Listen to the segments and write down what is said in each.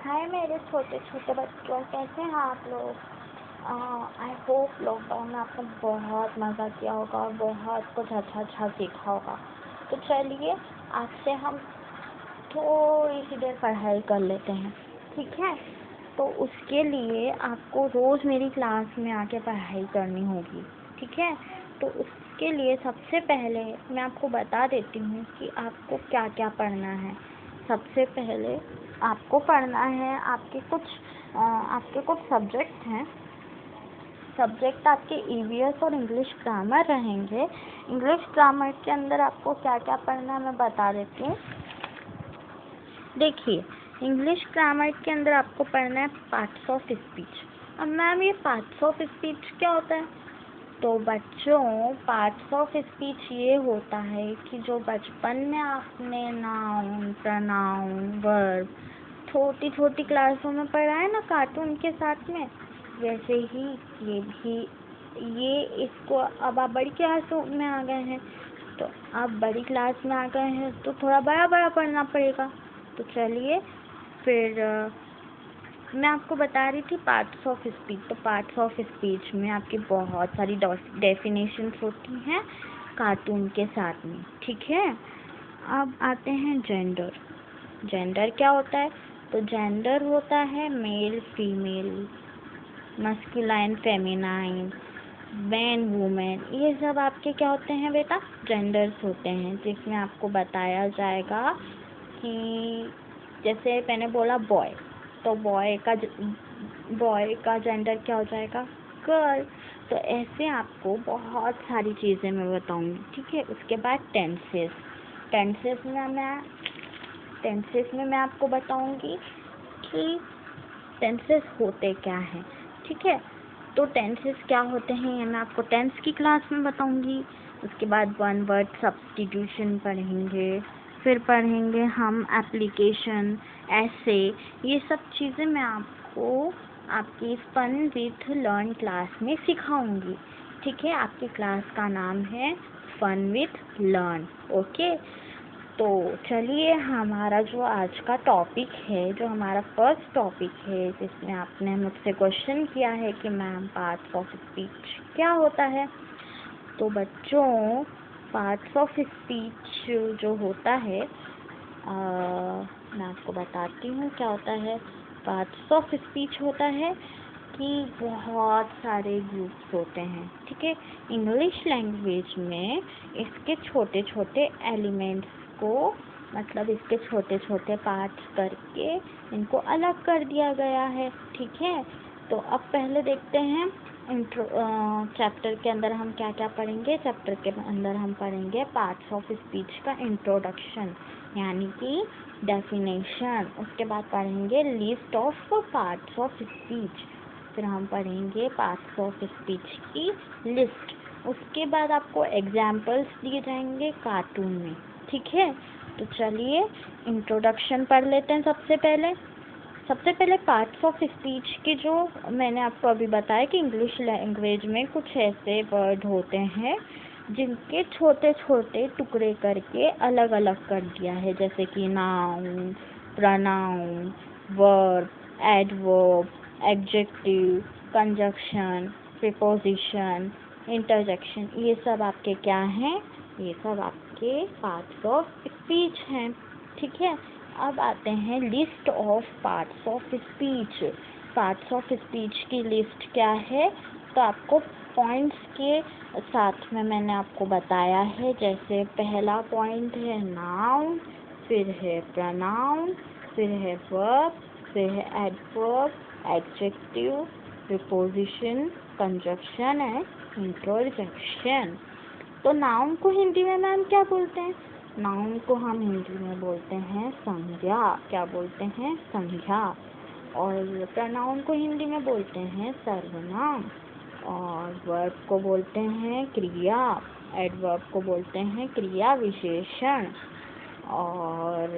हाय मेरे छोटे छोटे बच्चों, कैसे हैं आप लोग। आई होप लॉकडाउन में आपने बहुत मज़ा किया होगा और बहुत कुछ अच्छा सीखा होगा। तो चलिए आज से हम थोड़ी सी देर पढ़ाई कर लेते हैं, ठीक है। तो उसके लिए आपको रोज़ मेरी क्लास में आके पढ़ाई करनी होगी, ठीक है। तो उसके लिए सबसे पहले मैं आपको बता देती हूँ कि आपको क्या क्या पढ़ना है। सबसे पहले आपको पढ़ना है, आपके कुछ सब्जेक्ट हैं। सब्जेक्ट आपके ईवीएस और इंग्लिश ग्रामर रहेंगे। इंग्लिश ग्रामर के अंदर आपको क्या क्या पढ़ना है मैं बता देती हूँ। देखिए, इंग्लिश ग्रामर के अंदर आपको पढ़ना है पार्ट्स ऑफ स्पीच। अब मैम ये पार्ट्स ऑफ स्पीच क्या होता है? तो बच्चों, पार्ट्स ऑफ स्पीच ये होता है कि जो बचपन में आपने नाउन, प्रोनाउन, वर्ब छोटी छोटी क्लासों में पढ़ा है ना कार्टून के साथ में, वैसे ही ये भी इसको अब आप बड़ी क्लास में आ गए हैं, तो अब बड़ी क्लास में आ गए हैं तो थोड़ा बड़ा बड़ा पढ़ना पड़ेगा। तो चलिए फिर मैं आपको बता रही थी पार्ट्स ऑफ स्पीच। तो पार्ट्स ऑफ स्पीच में आपकी बहुत सारी डेफिनेशंस होती हैं कार्टून के साथ में, ठीक है। अब आते हैं जेंडर। जेंडर क्या होता है? तो जेंडर होता है male female, masculine feminine, man women. ये सब आपके क्या होते हैं बेटा? जेंडर्स होते हैं, जिसमें आपको बताया जाएगा कि जैसे मैंने बोला बॉय, तो बॉय का जेंडर क्या हो जाएगा? गर्ल। तो ऐसे आपको बहुत सारी चीज़ें मैं बताऊंगी, ठीक है। उसके बाद टेंसेस। टेंसेस में मैं आपको बताऊंगी कि टेंसेस होते क्या हैं, ठीक है। तो टेंसेस क्या होते हैं ये मैं आपको टेंस की क्लास में बताऊंगी। उसके बाद वन वर्ड सब्स्टिट्यूशन पढ़ेंगे, फिर पढ़ेंगे हम एप्लीकेशन, ऐसे, ये सब चीज़ें मैं आपको आपकी फन विथ लर्न क्लास में सिखाऊंगी, ठीक है। आपकी क्लास का नाम है फन विथ लर्न, ओके। तो चलिए हमारा जो आज का टॉपिक है, जो हमारा फर्स्ट टॉपिक है, जिसमें आपने मुझसे क्वेश्चन किया है कि मैम पार्ट्स ऑफ स्पीच क्या होता है। तो बच्चों, पार्ट्स ऑफ स्पीच जो होता है मैं आपको बताती हूँ क्या होता है। पार्ट्स ऑफ स्पीच होता है कि बहुत सारे ग्रुप्स होते हैं, ठीक है। इंग्लिश लैंग्वेज में इसके छोटे छोटे एलिमेंट्स को, मतलब इसके छोटे छोटे पार्ट्स करके इनको अलग कर दिया गया है, ठीक है। तो अब पहले देखते हैं चैप्टर के अंदर हम क्या क्या पढ़ेंगे। चैप्टर के अंदर हम पढ़ेंगे पार्ट्स ऑफ स्पीच का इंट्रोडक्शन, यानी कि डेफिनेशन। उसके बाद पढ़ेंगे list of parts of speech, फिर हम पढ़ेंगे पार्ट्स ऑफ स्पीच की लिस्ट। उसके बाद आपको एग्जाम्पल्स दिए जाएंगे कार्टून में, ठीक है। तो चलिए इंट्रोडक्शन पढ़ लेते हैं। सबसे पहले पार्ट्स ऑफ स्पीच के जो मैंने आपको अभी बताया कि इंग्लिश लैंग्वेज में कुछ ऐसे वर्ड होते हैं जिनके छोटे छोटे टुकड़े करके अलग अलग कर दिया है, जैसे कि noun, pronoun, verb, adverb, adjective, conjunction, preposition, interjection. ये सब आपके क्या हैं? ये सब आपके पार्ट्स ऑफ स्पीच हैं, ठीक है। अब आते हैं list of parts of speech. Parts of speech की लिस्ट क्या है? तो आपको पॉइंट्स के साथ में मैंने आपको बताया है। जैसे पहला पॉइंट है नाउन, फिर है प्रोनाउन, फिर है वर्ब, फिर है adverb, adjective, preposition, conjunction and interjection. तो नाउन को हिंदी में मैम क्या बोलते हैं? नाउन को हम हिंदी में बोलते हैं संज्ञा। क्या बोलते हैं? संज्ञा। और प्रोनाउन को हिंदी में बोलते हैं सर्वनाम। और वर्ब को बोलते हैं क्रिया। एडवर्ब को बोलते हैं क्रिया विशेषण। और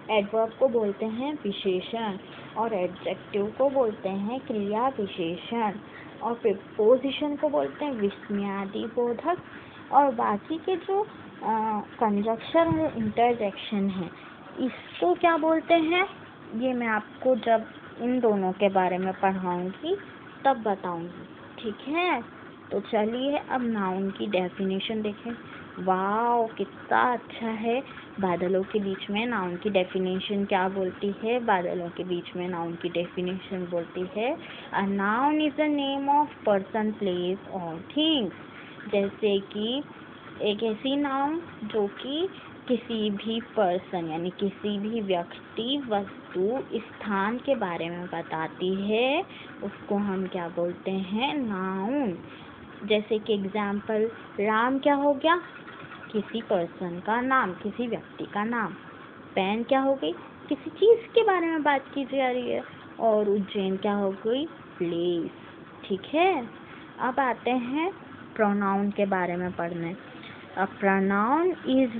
एडवर्ब को बोलते हैं विशेषण, और एडजेक्टिव को बोलते हैं क्रिया विशेषण, और प्रीपोजिशन को बोलते हैं विस्मयादिबोधक। और बाकी के जो कंजक्शन और इंटरजेक्शन है, इसको क्या बोलते हैं ये मैं आपको जब इन दोनों के बारे में पढ़ाऊंगी तब बताऊंगी, ठीक है। तो चलिए अब नाउन की डेफिनेशन देखें। वाओ कितना अच्छा है। बादलों के बीच में नाउन की डेफिनेशन क्या बोलती है? बादलों के बीच में नाउन की डेफिनेशन बोलती है, a noun is the name of person, place और थिंग्स। जैसे कि एक ऐसी नाउन जो कि किसी भी पर्सन यानी किसी भी व्यक्ति, वस्तु, स्थान के बारे में बताती है, उसको हम क्या बोलते हैं? नाउन। जैसे कि एग्जाम्पल, राम क्या हो गया? किसी पर्सन का नाम, किसी व्यक्ति का नाम। पैन क्या हो गई? किसी चीज के बारे में बात की जा रही है। और उज्जैन क्या हो गई? प्लेस, ठीक है। अब आते हैं प्रोनाउन के बारे में पढ़ने। A pronoun is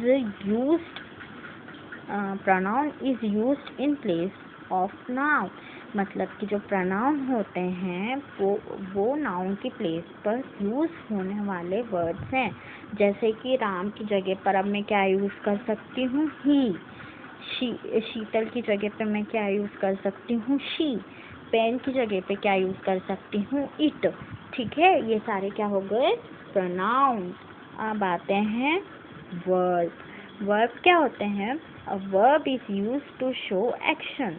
used in place of noun। मतलब कि जो pronoun होते हैं वो noun की प्लेस पर यूज होने वाले वर्ड्स हैं। जैसे कि राम की जगह पर अब मैं क्या यूज कर सकती हूँ? ही। शीतल की जगह पे मैं क्या यूज कर सकती हूँ? शी। पेन की जगह पे क्या यूज कर सकती हूँ? इट, ठीक है। ये सारे क्या हो गए? प्रोनाउन। अब आते हैं वर्ब। वर्ब क्या होते हैं? A verb is used to show action.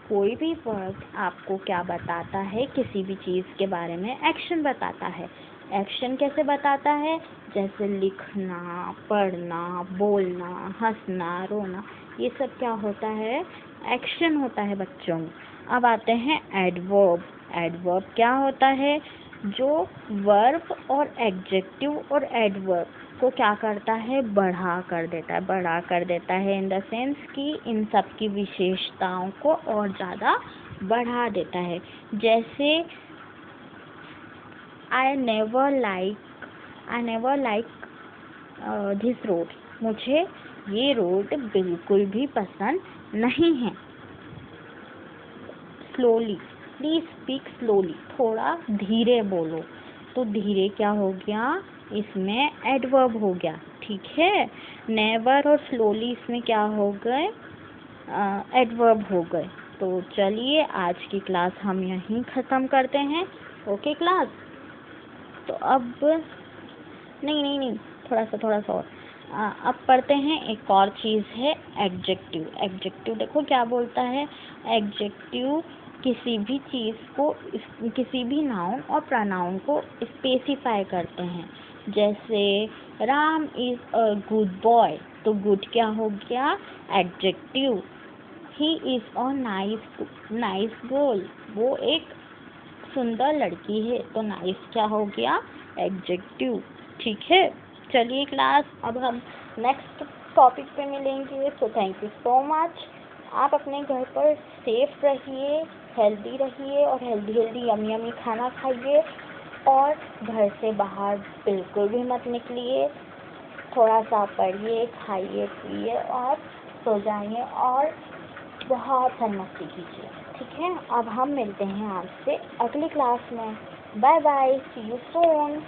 कोई भी वर्ब आपको क्या बताता है? किसी भी चीज के बारे में एक्शन बताता है। एक्शन कैसे बताता है? जैसे लिखना, पढ़ना, बोलना, हंसना, रोना, ये सब क्या होता है? एक्शन होता है बच्चों। अब आते हैं एडवर्ब। एडवर्ब क्या होता है? जो वर्ब और एडजेक्टिव और एडवर्ब को क्या करता है? बढ़ा कर देता है। बढ़ा कर देता है इन द सेंस कि इन सब की विशेषताओं को और ज़्यादा बढ़ा देता है। जैसे I never like this road. मुझे ये रोड बिल्कुल भी पसंद नहीं है। Slowly, please speak slowly. थोड़ा धीरे बोलो। तो धीरे क्या हो गया? इसमें एडवर्ब हो गया, ठीक है। नेवर और स्लोली इसमें क्या हो गए? एडवर्ब हो गए। तो चलिए आज की क्लास हम यहीं ख़त्म करते हैं। Okay class. तो अब नहीं, थोड़ा सा और। अब पढ़ते हैं एक और चीज़ है एडजेक्टिव। एडजेक्टिव देखो क्या बोलता है? एडजेक्टिव किसी भी चीज़ को, किसी भी नाउन और प्रोनाउन को स्पेसिफाई करते हैं। जैसे Ram is a good boy, तो गुड क्या हो गया? Adjective. He is a nice girl, वो एक सुंदर लड़की है, तो नाइस क्या हो गया? एडजेक्टिव, ठीक है। चलिए क्लास, अब हम नेक्स्ट टॉपिक पे मिलेंगे। So thank you so much. आप अपने घर पर सेफ रहिए, हेल्दी रहिए और हेल्दी यमी खाना खाइए और घर से बाहर बिल्कुल भी मत निकलिए। थोड़ा सा पढ़िए, खाइए, पिए और सो जाइए और बहुत फन मस्ती कीजिए, ठीक है। अब हम मिलते हैं आपसे अगली क्लास में। Bye bye, see you soon.